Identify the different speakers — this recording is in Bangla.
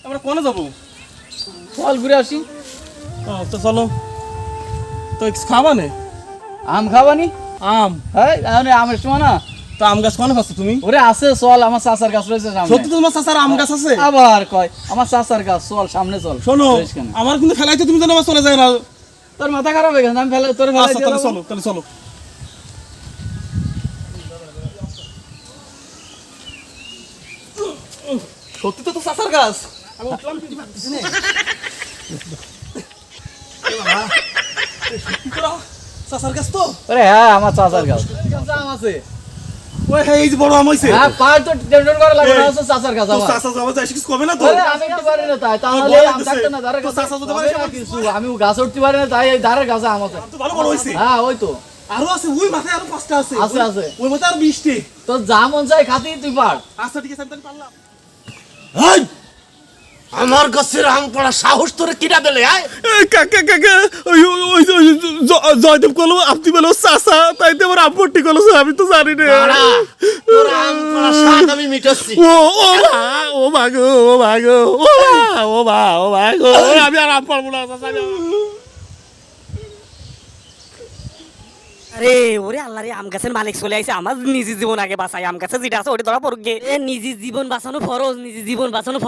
Speaker 1: আমরা কোনে যাবো?
Speaker 2: চল ঘুরে আসি।
Speaker 1: তো চলো। তো খাবানে
Speaker 2: আম খাবানি?
Speaker 1: আম?
Speaker 2: হ্যাঁ আমের সময় না।
Speaker 1: তো আম গাছ কোনে পাচ্ছ তুমি?
Speaker 2: ওরে আছে, চল আমার চাচার গাছ রয়েছে সামনে।
Speaker 1: সত্যি তোমার চাচার আম গাছ আছে?
Speaker 2: আবার কয় আমার চাচার গাছ, চল সামনে চল।
Speaker 1: শোনো, আমার কিন্তু ফেলাইতে তুমি যেন আবার চলে যায় না।
Speaker 2: তোর মাথা খারাপ হয়ে গেছে, আমি তোর ফেলাই
Speaker 1: আচ্ছা
Speaker 2: দিয়ে
Speaker 1: তাহলে
Speaker 2: যাবো।
Speaker 1: চলো, তাহলে চলো। সত্যি তো তো চাচার গাছ। আমি উঠলাম কিন্তু পারতেছি না। সত্যি তো চাচার গাছ তো?
Speaker 2: আরে হ্যাঁ আমার চাচার গাছ। আম আছে।
Speaker 1: ওই এই যে বড় আম হইছে।
Speaker 2: হ্যাঁ পার তো টেনশন করা লাগবে না, হচ্ছে চাচার গাছ
Speaker 1: তো
Speaker 2: আমার।
Speaker 1: চাচা যাওয়া যায় কিছু কবে না তো?
Speaker 2: আরে আমি উঠতে পারি না তাই, তাহলে
Speaker 1: বড়
Speaker 2: আম
Speaker 1: হইতেছে।
Speaker 2: থাকতো না ধারে
Speaker 1: তো
Speaker 2: গাছে।
Speaker 1: চাচা যদি পারে
Speaker 2: হবে না কিছু, আমি গাছ উঠতে পারি না তাই এই ধারের গাছে আম আছে।
Speaker 1: তো ভালো বড় হইছে।
Speaker 2: হ্যাঁ ওই তো
Speaker 1: আরো আছে, ওই মাথায় আরো 5টা আছে।
Speaker 2: আছে, আছে।
Speaker 1: ওই মাথায় আর 20টি।
Speaker 2: তো যা মন চাই খাতি তুই পার।
Speaker 1: আচ্ছা ঠিক আছে, আমি তাহলে পারলাম।
Speaker 3: এই, আমার গাছের আম পড়া সাহস তোরে কিনা দিলে আয়?
Speaker 1: কাকা কাকা ওই ওই জয়দেব কলো আপনি বলো চাচা, তাই তো আমার আপত্তি কলো, আমি তো জানি না।
Speaker 3: দাঁড়া, তোর আম পড়া স্বাদ আমি মিটাচ্ছি।
Speaker 1: ও ও মা, ও মা গো, ও মা গো, ও মা, ও মা, ও মা গো, আমি আর আম পারবো না চাচা।
Speaker 4: আরে ওরে আল্লাহ রে, আম গাছের মালিক চলে আইছে, আমার নিজের জীবন আগে বাঁচাই, আম গাছে যেটা আছে ওটা ধরা পড়ুক গে। নিজের জীবন বাঁচানো ফরজ, নিজের জীবন বাঁচানো ফরজ।